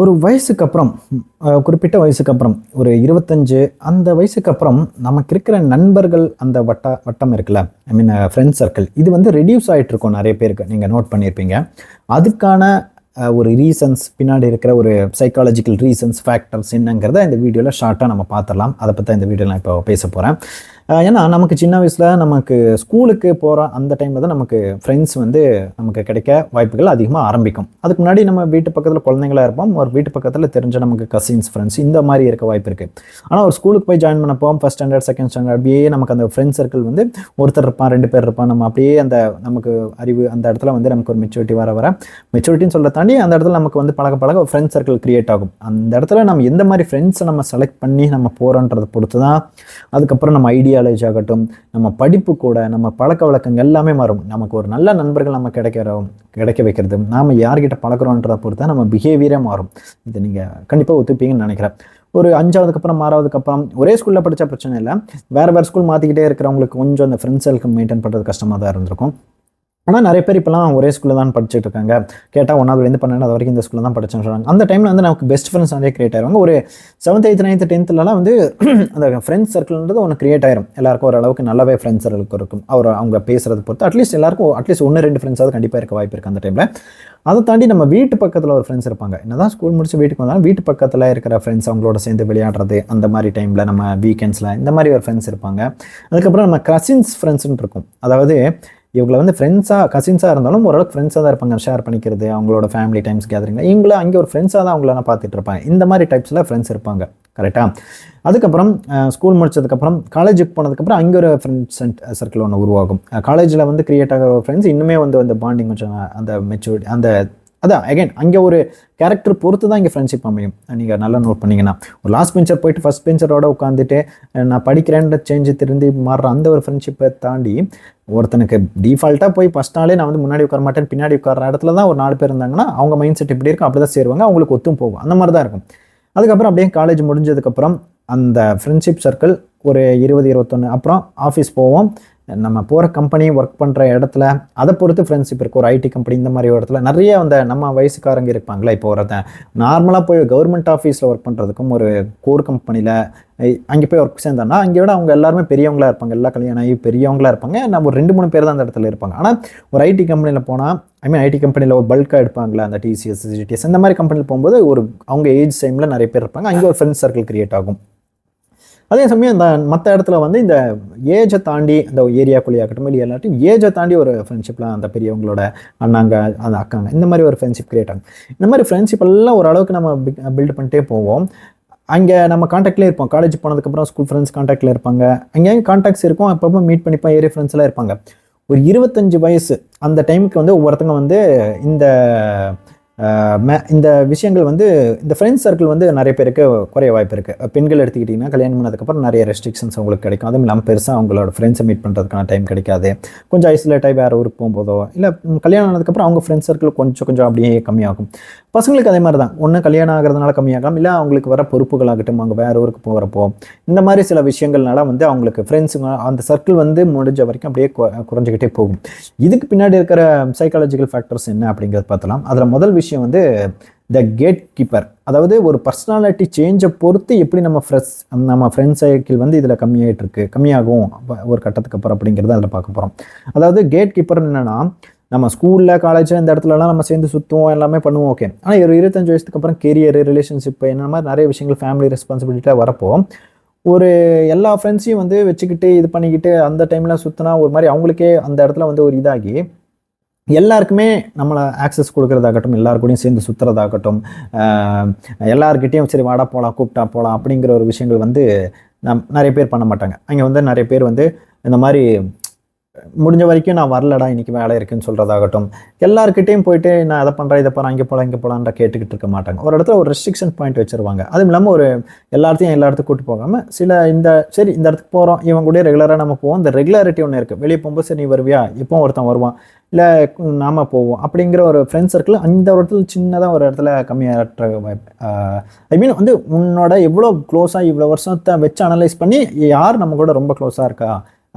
ஒரு வயசுக்கு அப்புறம் குறிப்பிட்ட வயசுக்கு அப்புறம் ஒரு 25 அந்த வயசுக்கு அப்புறம் நமக்கு இருக்கிற நண்பர்கள் அந்த வட்டம் இருக்குல்ல, ஐ மீன் ஃப்ரெண்ட் சர்க்கிள், இது வந்து ரெடியூஸ் ஆகிட்டு இருக்கும் நிறைய பேருக்கு. நீங்கள் நோட் பண்ணியிருப்பீங்க. அதுக்கான ஒரு ரீசன்ஸ், பின்னாடி இருக்கிற ஒரு சைக்காலஜிக்கல் ரீசன்ஸ், ஃபேக்டர்ஸ் என்னங்கிறத இந்த வீடியோவில் ஷார்ட்டாக நம்ம பார்த்துடலாம். அதை பற்றி இந்த வீடியோவில் நான் இப்போ பேச போகிறேன். ஏன்னா நமக்கு சின்ன வயசில் நமக்கு ஸ்கூலுக்கு போகிற அந்த டைமில் தான் நமக்கு ஃப்ரெண்ட்ஸ் வந்து நமக்கு கிடைக்க வாய்ப்புகள் அதிகமாக ஆரம்பிக்கும். அதுக்கு முன்னாடி நம்ம வீட்டு பக்கத்தில் குழந்தைங்களாக இருப்போம், ஒரு வீட்டு பக்கத்தில் தெரிஞ்ச நமக்கு கசின்ஸ், ஃப்ரெண்ட்ஸ் இந்த மாதிரி இருக்க வாய்ப்பு இருக்குது. ஆனால் ஒரு ஸ்கூலுக்கு போய் ஜாயின் பண்ணப்போ ஃபஸ்ட் ஸ்டாண்டர்ட், செகண்ட் ஸ்டாண்டர்ட் அப்படியே நமக்கு அந்த ஃப்ரெண்ட் சர்க்கிள் வந்து ஒருத்தர் இருப்பான், 2 பேர் இருப்பான். நம்ம அப்படியே அந்த நமக்கு அறிவு அந்த இடத்துல வந்து நமக்கு ஒரு மெச்சூரிட்டி வர மெச்சூரிட்டின்னு சொல்ல தாண்டி அந்த இடத்துல நமக்கு வந்து பழக ஃப்ரெண்ட் சர்க்கிள் கிரியேட் ஆகும். அந்த இடத்துல நம்ம எந்த மாதிரி ஃப்ரெண்ட்ஸை நம்ம செலக்ட் பண்ணி நம்ம போகிறோன்றதை பொறுத்து தான் அதுக்கப்புறம் நம்ம ஐடியாலஜி ஆகட்டும், நம்ம படிப்பு கூட, நம்ம பழக்க வழக்கங்கள் எல்லாமே மாறும். நமக்கு ஒரு நல்ல நண்பர்கள் நம்ம கிடைக்க வைக்கிறது, நாம் யார்கிட்ட பழக்கிறோன்றதை பொறுத்து தான் நம்ம பிஹேவியரே மாறும். இதை நீங்கள் கண்டிப்பாக ஒத்துப்பீங்கன்னு நினைக்கிறேன். ஒரு 5ஆவதுக்கு அப்புறம் 6ஆவதுக்கு அப்புறம் ஒரே ஸ்கூலில் படித்த பிரச்சனை இல்லை, வேறு ஸ்கூல் மாற்றிக்கிட்டே இருக்கிறவங்களுக்கு கொஞ்சம் அந்த ஃப்ரெண்ட்ஸ் சர்க்கிள் மெயின்டைன் பண்ணுறது கஷ்டமாக தான் இருந்திருக்கும். ஆனால் நிறைய பேர் இப்போலாம் ஒரே ஸ்கூலில் தான் படிச்சுட்டு இருக்காங்க. கேட்டால் 1ஆவதுலேருந்து 12ஆவது வரைக்கும் இந்த ஸ்கூலில் தான் படிச்சேன்னு சொல்கிறாங்க. அந்த டைமில் வந்து நமக்கு பெஸ்ட் ஃப்ரெண்ட்ஸ் நிறைய கிரியேட் ஆயிருவாங்க. ஒரு 7th 8th 9th 10thலாம் வந்து அந்த ஃப்ரெண்ட்ஸ் சர்க்கிள்ன்றது ஒன்று கிரியேட் ஆயிரும். எல்லாருக்கும் ஓரளவுக்கு நல்லாவே ஃப்ரெண்ட்ஸ் சர்க்கிள் இருக்கும். அவங்க பேசுகிறத பொறுத்து அட்லீஸ்ட் எல்லாருக்கும் அட்லீஸ்ட் 1-2 ஃப்ரெண்ட்ஸாவது கண்டிப்பாக இருக்க வாய்ப்பு இருக்குது அந்த டைமில். அதை தாண்டி நம்ம வீட்டு பக்கத்தில் ஒரு ஃப்ரெண்ட்ஸ் இருப்பாங்க. என்னதான் ஸ்கூல் முடிச்சு வீட்டுக்கு வந்தாலும் வீட்டு பக்கத்தில் இருக்கிற ஃப்ரெண்ட்ஸ், அவங்களோட சேர்ந்து விளையாடுறது, அந்த மாதிரி டைமில் நம்ம வீக்கெண்ட்ஸில் இந்த மாதிரி ஒரு ஃப்ரெண்ட்ஸ் இருப்பாங்க. அதுக்கப்புறம் நம்ம கசின்ஸ் ஃப்ரெண்ட்ஸ்ன்னு இருக்கும். அதாவது இவங்களை வந்து கசின்ஸாக இருந்தாலும் ஓரளவுக்கு ஃப்ரெண்ட்ஸாக தான் இருப்பாங்க. ஷேர் பண்ணிக்கிறது, அவங்களோட ஃபேமிலி டைம்ஸ் கேதரிங்கில் இவங்கள அங்கே ஒரு ஃப்ரெண்ட்ஸாக தான் அவங்கள பார்த்துட்டு இருப்பாங்க. இந்த மாதிரி டைப்ஸில் ஃப்ரெண்ட்ஸ் இருப்பாங்க. கரெக்டாக. அதுக்கப்புறம் ஸ்கூல் முடிச்சதுக்கப்புறம் காலேஜுக்கு போனதுக்கப்புறம் அங்கே ஒரு ஃப்ரெண்ட்ஸ் சர்க்கிள் ஒன்று உருவாகும். காலேஜில் வந்து கிரியேட் ஆகிற ஃப்ரெண்ட்ஸ் இன்னுமே வந்து அந்த பாண்டிங் கொஞ்சம் அந்த மெச்சூரிட்டி அதான் அகைன் அங்கே ஒரு கேரக்டர் பொறுத்து தான் இங்கே ஃப்ரெண்ட்ஷிப் அமையும். நீங்கள் நல்லா நோட் பண்ணிங்கன்னா, ஒரு லாஸ்ட் பெஞ்சர் போயிட்டு ஃபஸ்ட் பெஞ்சரோட உட்காந்துட்டு நான் படிக்கிறேன்ற சேஞ்சு திரும்பி மாறுற அந்த ஒரு ஃப்ரெண்ட்ஷிப்பை தாண்டி ஒருத்தனுக்கு டிஃபால்ட்டாக போய் ஃபஸ்ட் நாளே நான் வந்து முன்னாடி உட்கார மாட்டேன், பின்னாடி உட்கார இடத்துல தான் ஒரு 4 பேர் இருந்தாங்கன்னா அவங்க மைண்ட் செட் இப்படி இருக்கும், அப்படி தான் சேருவாங்க, அவங்களுக்கு ஒத்தும் போகும். அந்த மாதிரி தான் இருக்கும். அதுக்கப்புறம் அப்படியே காலேஜ் முடிஞ்சதுக்கப்புறம் அந்த ஃப்ரெண்ட்ஷிப் சர்க்கிள் ஒரு 20-21 அப்புறம் ஆஃபீஸ் போவோம். நம்ம போகிற கம்பெனி, ஒர்க் பண்ணுற இடத்துல அதை பொறுத்து ஃப்ரெண்ட்ஷிப் இருக்குது. ஒரு ஐடி கம்பெனி இந்த மாதிரி ஒரு இடத்துல நிறைய அந்த நம்ம வயசுக்காரங்க இருப்பாங்களா. இப்போ ஒருத்தன் நார்மலாக போய் கவர்மெண்ட் ஆஃபீஸில் ஒர்க் பண்ணுறதுக்கும் ஒரு கோர் கம்பெனியில் அங்கே போய் ஒர்க் சேர்ந்தோன்னா அங்கே விட அவங்க எல்லாருமே பெரியவங்களாக இருப்பாங்க. எல்லா கல்யாணம் ஆகி பெரியவங்களாக இருப்பாங்க. நம்ம ஒரு 2-3 பேர் தான் அந்த இடத்துல இருப்பாங்க. ஆனால் ஒரு ஐடி கம்பெனியில் போனால், ஐடி கம்பெனியில் ஒரு பல்காக எடுப்பாங்களா, அந்த டிசிஎஸ், ஜிடிஎஸ் இந்த மாதிரி கம்பெனியில் போகும்போது ஒரு அவங்க ஏஜ் டைமில் நிறைய பேர் இருப்பாங்க. அங்கே ஒரு ஃப்ரெண்ட்ஸ் சர்க்கிள் கிரியேட் ஆகும். அதே சமயம் இந்த மற்ற இடத்துல வந்து இந்த ஏஜை தாண்டி அந்த ஏரியாக்குள்ளேயே ஆகட்டும், இல்லை எல்லாத்தையும் ஏஜை தாண்டி ஒரு ஃப்ரெண்ட்ஷிப்லாம் அந்த பெரியவங்களோட அண்ணாங்க, அந்த அக்காங்க, இந்த மாதிரி ஒரு ஃப்ரெண்ட்ஷிப் கிரியேட் ஆகும். இந்த மாதிரி ஃப்ரெண்ட்ஷிப் எல்லாம் ஓரளவுக்கு நம்ம பில்ட் பண்ணிட்டே போவோம். அங்கே நம்ம காண்டாக்ட்லேயே இருப்போம். காலேஜ் போனதுக்கப்புறம் ஸ்கூல் ஃப்ரெண்ட்ஸ் காண்டாக்டில் இருப்பாங்க. அங்கேயும் காண்டாக்ட்ஸ் இருக்கும். அப்பப்போ மீட் பண்ணிப்போம். ஏரியா ஃப்ரெண்ட்ஸ்லாம் இருப்பாங்க. ஒரு 25 வயசு அந்த டைமுக்கு வந்து ஒவ்வொருத்தங்க வந்து இந்த விஷயங்கள் வந்து இந்த ஃப்ரெண்ட்ஸ் சர்க்கிள் வந்து நிறைய பேருக்கு குறைய வாய்ப்பு இருக்குது. பெண்கள் எடுத்துக்கிட்டிங்கன்னா கல்யாணம் பண்ணதுக்கப்புறம் நிறைய ரெஸ்ட்ரிக்ஷன்ஸ் அவங்களுக்கு கிடைக்கும். அதுவும் இல்லாமல் பெருசாக அவங்களோட ஃப்ரெண்ட்ஸை மீட் பண்ணுறதுக்கான டைம் கிடைக்காது. கொஞ்சம் ஐசோலேட்டாக வேறு ஊருக்கு போகும்போதோ, இல்லை கல்யாணம் ஆனதுக்கப்புறம் அவங்க ஃப்ரெண்ட்ஸ் சர்க்கிள் கொஞ்சம் அப்படியே கம்மியாகும். பசங்களுக்கு அதே மாதிரி தான். ஒன்று கல்யாணம் ஆகிறதுனால கம்மியாகும், இல்லை அவங்களுக்கு வர பொறுப்புகளாகட்டும், அவங்க வேறு ஊருக்கு போகிறப்போ இந்த மாதிரி சில விஷயங்கள்னால வந்து அவங்களுக்கு ஃப்ரெண்ட்ஸுங்க அந்த சர்க்கிள் வந்து முடிஞ்ச வரைக்கும் அப்படியே குறைஞ்சிக்கிட்டே போகும். இதுக்கு பின்னாடி இருக்கிற சைக்காலஜிக்கல் ஃபேக்டர்ஸ் என்ன அப்படிங்கிறது பார்த்தலாம். அதில் முதல் விஷயம் வந்து த கேட் கீப்பர். அதாவது ஒரு பர்சனாலிட்டி சேஞ்சை பொறுத்து எப்படி நம்ம ஃப்ரெண்ட்ஸ் சைக்கிள் வந்து இதில் கம்மியாகும் ஒரு கட்டத்துக்கு அப்புறம் அப்படிங்கிறத அதில் பார்க்க போகிறோம். அதாவது கேட் கீப்பர் என்னென்னா, நம்ம ஸ்கூலில், காலேஜில் இந்த இடத்துலலாம் நம்ம சேர்ந்து சுற்றுவோம், எல்லாமே பண்ணுவோம், ஓகே. ஆனால் ஒரு 25 வயசுக்கு அப்புறம் கெரியர், ரிலேஷன்ஷிப் என்ன மாதிரி நிறைய விஷயங்கள், ஃபேமிலி ரெஸ்பான்சிபிலிட்டியாக வரப்போ ஒரு எல்லா ஃப்ரெண்ட்ஸையும் வந்து வச்சுக்கிட்டு இது பண்ணிக்கிட்டு அந்த டைமில் சுற்றினா ஒரு மாதிரி அவங்களுக்கே அந்த இடத்துல வந்து ஒரு இதாகி எல்லாருக்குமே நம்மளை ஆக்சஸ் கொடுக்குறதாகட்டும், எல்லாருக்கூடையும் சேர்ந்து சுற்றுறதாகட்டும், எல்லாருக்கிட்டையும் சரி வாடா போகலாம், கூப்பிட்டா போகலாம் அப்படிங்கிற ஒரு விஷயங்கள் வந்து நிறைய பேர் பண்ண மாட்டாங்க. அங்கே வந்து நிறைய பேர் வந்து இந்த மாதிரி முடிஞ்ச வரைக்கும் நான் வரலடா, இன்றைக்கி வேலை இருக்குன்னு சொல்கிறதாகட்டும், எல்லாருக்கிட்டையும் போயிட்டு நான் அதை பண்ணுறேன், இதை போகிறேன், இங்கே போகலான்ற கேட்டுக்கிட்டு இருக்க மாட்டாங்க. ஒரு இடத்துல ஒரு ரெஸ்ட்ரிக்ஷன் பாயிண்ட் வச்சுருவாங்க. அதுவும் இல்லாமல் ஒரு எல்லா இடத்துக்கும் கூப்பிட்டு போகாமல் சில இந்த இடத்துக்கு போகிறோம், இவங்க கூட ரெகுலராக நம்ம போவோம். இந்த ரெகுலாரிட்டி ஒன்று இருக்குது. வெளியே போகும்போது சரி நீ வருவியா, எப்போ ஒருத்தன் வருவான், இல்லை நாம போவோம் அப்படிங்கிற ஒரு ஃப்ரெண்ட் சர்க்கிள் அந்த இடத்துல சின்னதாக ஒரு இடத்துல கம்மியாக வந்து உன்னோட எவ்வளோ க்ளோஸாக இவ்வளோ வருஷத்தை வச்சு அனலைஸ் பண்ணி யார் நம்ம கூட ரொம்ப க்ளோஸாக இருக்கா,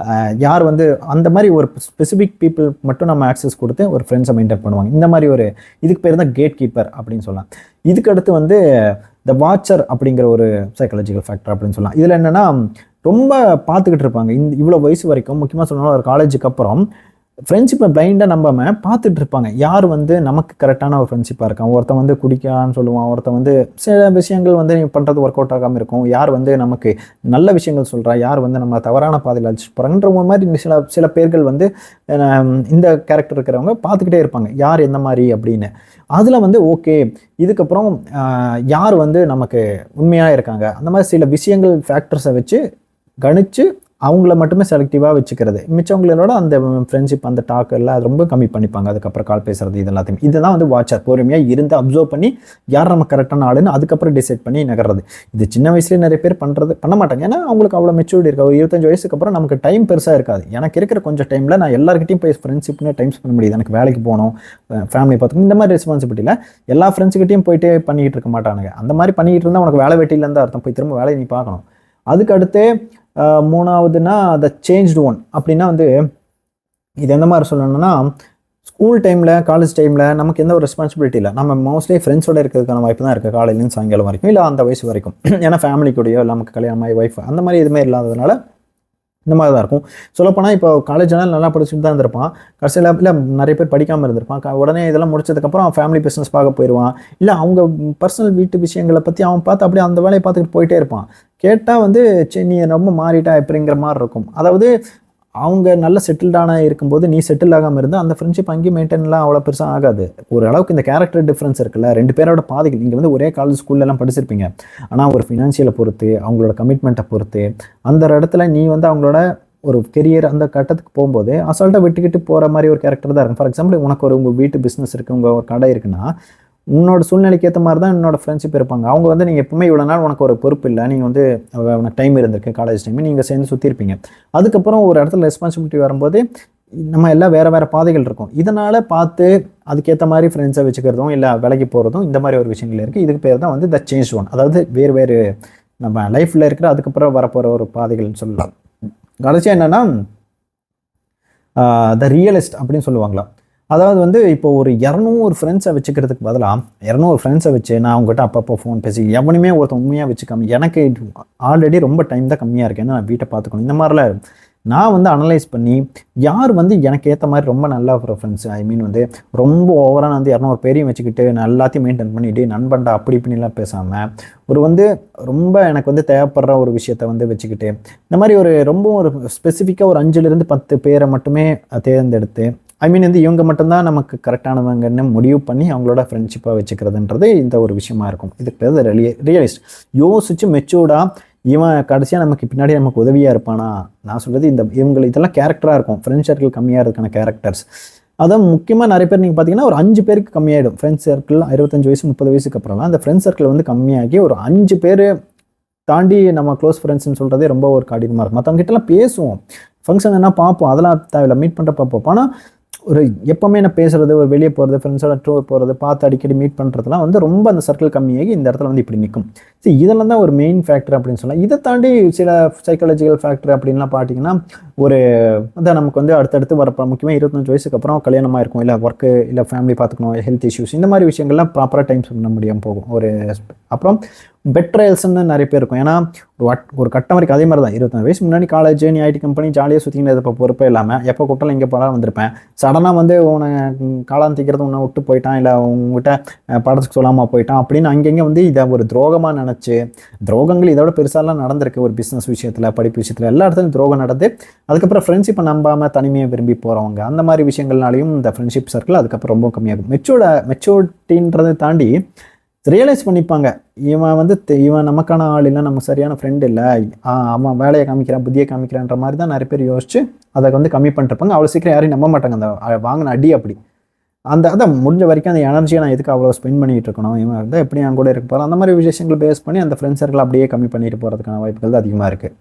யார் வந்து அந்த மாதிரி ஒரு ஸ்பெசிஃபிக் பீப்புள் மட்டும் நம்ம ஆக்சஸ் கொடுத்து ஒரு ஃப்ரெண்ட்ஸை மெயின்டைன் பண்ணுவாங்க. இந்த மாதிரி ஒரு இதுக்கு பேர் தான் கேட் கீப்பர் அப்படின்னு சொல்லலாம். இதுக்கு அடுத்து வந்து த வாட்சர் அப்படிங்கிற ஒரு சைக்காலஜிக்கல் ஃபேக்டர் அப்படின்னு சொல்லலாம். இதில் என்னென்னா ரொம்ப பார்த்துக்கிட்டு இருப்பாங்க இவ்வளோ வயசு வரைக்கும். முக்கியமாக சொல்லணும் ஒரு காலேஜுக்கு அப்புறம் ஃப்ரெண்ட்ஷிப்பை பிளைண்டாக நம்பாமல் பார்த்துட்டு இருப்பாங்க யார் வந்து நமக்கு கரெக்டான ஒரு ஃப்ரெண்ட்ஷிப்பாக இருக்கான். ஒருத்தன் வந்து குடிக்கான்னு சொல்லுவான், ஒருத்தன் வந்து சில விஷயங்கள் வந்து நீ பண்ணுறது ஒர்க் அவுட் ஆகாமல் இருக்கும், யார் வந்து நமக்கு நல்ல விஷயங்கள் சொல்கிறா, யார் வந்து நம்ம தவறான பாதையில் அழைச்சிட்டு போகிறாங்கன்ற மாதிரி சில பேர்கள் வந்து இந்த கேரக்டர் இருக்கிறவங்க பார்த்துக்கிட்டே இருப்பாங்க யார் எந்த மாதிரி அப்படின்னு. அதில் வந்து ஓகே இதுக்கப்புறம் யார் வந்து நமக்கு உண்மையாக இருக்காங்க அந்த மாதிரி சில விஷயங்கள் ஃபேக்டர்ஸை வச்சு கணிச்சு அவங்கள மட்டுமே செலக்டிவாக வச்சுக்கிறது. மிச்சவங்களோட அந்த ஃப்ரெண்ட்ஷிப் அந்த டாக் எல்லாம் அது ரொம்ப கம்மி பண்ணிப்பாங்க. அதுக்கப்புறம் கால் பேசுறது இது எல்லாத்தையும் இதுதான் வந்து வாட்சர். பொறுமையாக இருந்து அப்சர்வ் பண்ணி யார் நம்ம கரெக்டான ஆளுன்னு அதுக்கப்புறம் டிசைட் பண்ணி நகர்றது. இது சின்ன வயசுலேயே நிறைய பேர் பண்ண மாட்டாங்க. ஏன்னா அவங்களுக்கு அவ்வளோ மெச்சூரிட்டி இருக்கா. ஒரு 25 வயசுக்கு அப்புறம் நமக்கு டைம் பெருசாக இருக்காது. எனக்கு இருக்கிற கொஞ்சம் டைமில் நான் எல்லாருக்கிட்டையும் போய் ஃப்ரெண்ட்ஷிப்னு டைம் ஸ்பெண்ட் முடியுது. எனக்கு வேலைக்கு போகணும், ஃபேமிலி பார்த்துக்கணும், இந்த மாதிரி ரெஸ்பான்சிபிலிட்டியில் எல்லா ஃப்ரெண்ட்ஸுக்கிட்டையும் போயிட்டு பண்ணிக்கிட்டு இருக்க மாட்டானுங்க. அந்த மாதிரி பண்ணிக்கிட்டு இருந்தால் உனக்கு வேலை வெட்டியிலேருந்து அர்த்தம். போய் திரும்ப வேலையை நீ பார்க்கணும். அதுக்கு அடுத்து மூணாவதுன்னா த சேஞ்ச்டு ஒன் அப்படின்னா வந்து இது எந்த மாதிரி சொல்லணும்னா ஸ்கூல் டைமில் காலேஜ் டைமில் நமக்கு எந்த ஒரு ரெஸ்பான்சிபிலிட்டி இல்லை. நம்ம மோஸ்ட்லி ஃப்ரெண்ட்ஸோட இருக்கிறதுக்கான வாய்ப்பு தான் இருக்குது காலையிலேருந்து சாயங்காலம் வரைக்கும், இல்லை அந்த வயசு வரைக்கும். ஏன்னா ஃபேமிலி கூடயோ இல்லை நமக்கு கல்யாணமாகி ஒய்ஃப் அந்த மாதிரி எதுவுமே இல்லாததுனால இந்த மாதிரி தான் இருக்கும். சொல்லப்போனால் இப்போ காலேஜ்னால நல்லா படிச்சுட்டு தான் இருந்திருப்பான், கடைசியில் இல்லை நிறைய பேர் படிக்காமல் இருந்திருப்பான். உடனே இதெல்லாம் முடிச்சதுக்கப்புறம் அவன் ஃபேமிலி பிஸ்னஸ் பார்க்க போயிடுவான், இல்லை அவங்க பர்சனல் வீட்டு விஷயங்களை பற்றி அவன் பார்த்து அப்படியே அந்த வேலையை பார்த்துக்கிட்டு போயிட்டே இருப்பான். கேட்டால் வந்து சரி நீ ரொம்ப மாறிட்டா எப்படிங்கிற மாதிரி இருக்கும். அதாவது அவங்க நல்ல செட்டில்டான இருக்கும்போது நீ செட்டில் ஆகாமல் இருந்தால் அந்த ஃப்ரெண்ட்ஷிப் அங்கேயும் மெயின்டைன்லாம் அவ்வளோ பெருசாக ஆகாது. ஒரு அளவுக்கு இந்த கேரக்டர் டிஃப்ரென்ஸ் இருக்குல்ல, ரெண்டு பேரோட பாதைகள். நீங்கள் வந்து ஒரே காலேஜ் ஸ்கூல்லலாம் படிச்சிருப்பீங்க, ஆனால் ஒரு ஃபினான்ஷியலை பொறுத்து அவங்களோட கமிட்மெண்ட்டை பொறுத்து அந்த இடத்துல நீ வந்து அவங்களோட ஒரு கெரியர் அந்த கட்டத்துக்கு போகும்போது அசால்ட்டாக விட்டுக்கிட்டு போகிற மாதிரி ஒரு கேரக்டர் தான் இருக்கும். ஃபார் எக்ஸாம்பிள் உனக்கு உங்கள் வீட்டு பிஸ்னஸ் இருக்குது, உங்கள் ஒரு கடை இருக்குன்னா உன்னோட சூழ்நிலைக்கு ஏற்ற மாதிரி தான் என்னோட ஃப்ரெண்ட்ஷிப் இருப்பாங்க. அவங்க வந்து நீங்கள் எப்பவுமே இவ்வளோ நாள் உனக்கு ஒரு பொறுப்பு இல்லை, நீங்கள் வந்து உனக்கு டைம் இருந்திருக்கு காலேஜ் டைம், நீங்கள் சேர்ந்து சுற்றிருப்பீங்க. அதுக்கப்புறம் ஒரு இடத்துல ரெஸ்பான்சிபிலிட்டி வரும்போது நம்ம எல்லாம் வேறு பாதைகள் இருக்கும். இதனால் பார்த்து அதுக்கேற்ற மாதிரி ஃப்ரெண்ட்ஸை வச்சுக்கிறதும் இல்லை விலைக்கு போகிறதும் இந்த மாதிரி ஒரு விஷயங்கள் இருக்குது. இதுக்கு பேர் தான் வந்து த சேஞ்ச் ஒன். அதாவது வேறு நம்ம லைஃப்பில் இருக்கிற அதுக்கப்புறம் வரப்போகிற ஒரு பாதைகள்னு சொல்லலாம். கடைசியாக என்னென்னா த ரியலிஸ்ட் அப்படின்னு சொல்லுவாங்களா. அதாவது வந்து இப்போ ஒரு 200 ஃப்ரெண்ட்ஸை வச்சுக்கிறதுக்கு பதிலாக 200 ஃப்ரெண்ட்ஸை வச்சு நான் அவங்ககிட்ட அப்பப்போ ஃபோன் பேசி எவனுமே ஒருத்தன் உண்மையாக வச்சுக்காம எனக்கு ஆல்ரெடி ரொம்ப டைம் தான் கம்மியாக இருக்கேன், நான் வீட்டை பார்த்துக்கணும், இந்த மாதிரிலாம் நான் வந்து அனலைஸ் பண்ணி யார் வந்து எனக்கு ஏற்ற மாதிரி ரொம்ப நல்லா ஒரு ஃப்ரெண்ட்ஸ், ஐ மீன் வந்து ரொம்ப ஓவராக நான் வந்து 200 பேரையும் வச்சுக்கிட்டு நான் எல்லாத்தையும் மெயின்டைன் பண்ணிவிட்டு நண்பன்டா அப்படி இப்படின்லாம் பேசாமல் ஒரு வந்து ரொம்ப எனக்கு வந்து தேவைப்படுற ஒரு விஷயத்த வந்து வச்சுக்கிட்டு இந்த மாதிரி ரொம்ப ஒரு ஸ்பெசிஃபிக்காக ஒரு 5லேருந்து 10 பேரை மட்டுமே தேர்ந்தெடுத்து ஐ மீன் வந்து இவங்க மட்டும்தான் நமக்கு கரெக்டானவங்கன்னு முடிவு பண்ணி அவங்களோட ஃப்ரெண்ட்ஷிப்பாக வச்சுக்கிறதுன்றது இந்த ஒரு விஷயமா இருக்கும். இதுக்கு பேர் ரியலிஸ்ட். யோசிச்சு மெச்சூர்டாக இவன் கடைசியாக நமக்கு பின்னாடி நமக்கு உதவியாக இருப்பானா. நான் சொல்கிறது இதெல்லாம் கேரக்டராக இருக்கும். ஃப்ரெண்ட்ஸ் சர்க்கிள் கம்மியாக இருக்கிற கேரக்டர்ஸ். அதான் முக்கியமாக நிறைய பேர் நீங்கள் பார்த்தீங்கன்னா ஒரு 5 பேருக்கு கம்மியாயிடும். ஃப்ரெண்ட்ஸ் சர்க்கிள் 25 வயசு 30 வயசுக்கு அப்புறம்லாம் அந்த ஃப்ரெண்ட்ஸ் சர்க்கிள் வந்து கம்மியாகி ஒரு 5 பேர் தாண்டி நம்ம க்ளோஸ் ஃப்ரெண்ட்ஸ்ன்னு சொல்கிறதே ரொம்ப ஒரு கடினமாக இருக்கும். மற்றவங்ககிட்டலாம் பேசுவோம், ஃபங்க்ஷன் என்ன பார்ப்போம், அதெல்லாம் தேவையில்லை, மீட் பண்ணுற பார்ப்போம். ஆனால் ஒரு எப்போவுமே என்ன பேசுகிறது, ஒரு வெளியே போகிறது, ஃப்ரெண்ட்ஸோட டூர் போகிறது, பார்த்து அடிக்கடி மீட் பண்ணுறதுலாம் வந்து ரொம்ப அந்த சர்க்கிள் கம்மியாகி இந்த இடத்துல வந்து இப்படி நிற்கும். சரி, இதெல்லாம் தான் ஒரு மெயின் ஃபேக்டர் அப்படின்னு சொல்லலாம். இதை தாண்டி சில சைக்காலஜிக்கல் ஃபேக்டர் அப்படின்லாம் பார்த்தீங்கன்னா ஒரு அதான் நமக்கு வந்து அடுத்தடுத்து வரப்போ முக்கியமாக 25 வயசுக்கு அப்புறம் கல்யாணமாக இருக்கும், இல்லை ஒர்க்கு, இல்லை ஃபேமிலி பார்த்துக்கணும், ஹெல்த் இஷ்யூஸ், இந்த மாதிரி விஷயங்கள்லாம் ப்ராப்பராக டைம் ஸ்பெண்ட் பண்ண முடியாமல் போகும். அப்புறம் பெட்ரேல்ஸ்ன்னு நிறைய பேர் இருக்கும். ஏன்னா ஒரு கட்டம் வரைக்கும் அதே மாதிரி தான் 25 வயசு முன்னாடி காலேஜ், நீ ஐடி கம்பெனி ஜாலியாக சுற்றிக்கிட்டு இப்போ பொறுப்பே இல்லாமல் எப்போ கூப்பிட்டாலும் இங்கே படம் வந்திருப்பேன். சடனாக வந்து உன்னை காலம் தீக்கிறது உன்னை விட்டு போயிட்டான், இல்லை உங்ககிட்ட படத்துக்கு சொல்லாமல் போயிட்டான் அப்படின்னு அங்கங்கே வந்து இதை ஒரு துரோகமாக நினச்சி, துரோகங்கள் இதோட பெருசாலாம் நடந்திருக்கு. ஒரு பிஸ்னஸ் விஷயத்தில், படிப்பு விஷயத்தில், எல்லா இடத்துலையும் துரோகம் நடந்து அதுக்கப்புறம் ஃப்ரெண்ட்ஷிப்பை நம்பாமல் தனிமையை விரும்பி போகிறவங்க, அந்த மாதிரி விஷயங்கள்னாலையும் இந்த ஃப்ரெண்ட்ஷிப் சர்க்கிள் அதுக்கப்புறம் ரொம்ப கம்மியாகும். மெச்சூரிட்டின்றதை தாண்டி ரியலைஸ் பண்ணிப்பாங்க, இவன் நமக்கான ஆள் இல்லை, நம்ம சரியான ஃப்ரெண்ட் இல்லை, அவன் வேலையை காமிக்கிறான், புத்தியை காமிக்கிறான்ற மாதிரி தான் நிறைய பேர் யோசிச்சு அதை வந்து கம்மி பண்ணிருப்பாங்க. அவ்வளோ சீக்கிரம் யாரையும் நம்ப மாட்டாங்க. அந்த வாங்கின அடி அப்படி அதான் முடிஞ்ச வரைக்கும் அந்த எனர்ஜியை நான் எதுக்கு அவ்வளோ ஸ்பெண்ட் பண்ணிகிட்டு இருக்கணும், இவன் வந்து எப்படி என் கூட இருக்க போகிறோம், அந்த மாதிரி விஷயங்கள் பேஸ் பண்ணி அந்த ஃப்ரெண்ட்ஸ் சர்க்கிள் அப்படியே கம்மி பண்ணிட்டு போகிறதுக்கான வாய்ப்புகள் தான் அதிகமாக இருக்குது.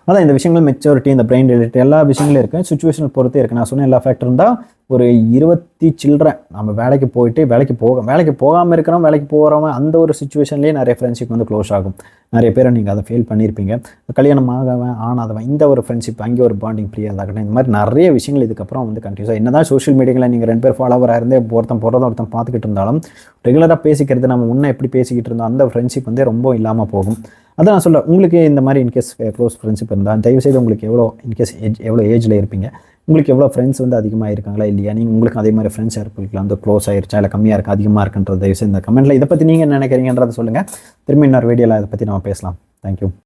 அதான் இந்த விஷயங்கள் மெச்சூரிட்டி, இந்த பிரெயின் ரிலேட்டட் எல்லா விஷயங்களும் இருக்குது, சுச்சுவேஷன் பொறுத்தே இருக்குது. நான் சொன்ன எல்லா ஃபேக்டரும் தான் ஒரு 20 சில்ட்ரை நம்ம வேலைக்கு போயிட்டு வேலைக்கு போகாமல் இருக்கிறோம், வேலைக்கு போகிறவங்க அந்த ஒரு சுச்சுவேஷன்லேயே நிறைய ஃப்ரெண்ட்ஷிப் வந்து க்ளோஸ் ஆகும். நிறைய பேரை நீங்கள் அதை ஃபீல் பண்ணியிருப்பீங்க. கல்யாணம் ஆனாதவன் இந்த ஒரு ஃப்ரெண்ட்ஷிப், அங்கே ஒரு பாண்டிங் ஃப்ரீயாகட்டும், இந்த மாதிரி நிறைய விஷயங்கள் இதுக்கப்புறம் வந்து கண்டினியூஸாக என்னதான் சோஷியல் மீடியாவில் நீங்கள் 2 பேர் ஃபாலோவராக இருந்தே ஒருத்தன் பார்த்துக்கிட்டு இருந்தாலும் ரெகுலராக பேசிக்கிறது, நம்ம முன்னே எப்படி பேசிக்கிட்டு இருந்தோம் அந்த ஃப்ரெண்ட்ஷிப் வந்து ரொம்ப இல்லாமல் போகும். அதான் நான் சொல்ல, உங்களுக்கு இந்த மாதிரி இன்கேஸ் க்ளோஸ் ஃப்ரெண்ட்ஷிப் இருந்தால் தயவுசெய்து உங்களுக்கு எவ்வளோ ஏஜில் இருப்பீங்க, உங்களுக்கு எவ்வளோ ஃப்ரெண்ட்ஸ் வந்து அதிகமாக இருக்காங்களா இல்லையா, நீங்கள் உங்களுக்கு அதே மாதிரி ஃப்ரெண்ட்ஸ் இருக்கலாம் வந்து க்ளோஸ் ஆயிருச்சா இல்லை கம்மியாக இருக்கா அதிகமாக இருக்குன்றது தயவுசெய்து இந்த கமெண்ட்டில் இதை பற்றி நீங்கள் என்ன நினைக்கிறீங்கன்றதை சொல்லுங்கள். திரும்பி இன்னொரு வீடியோவில் இதை பற்றி நம்ம பேசலாம். தேங்க்யூ.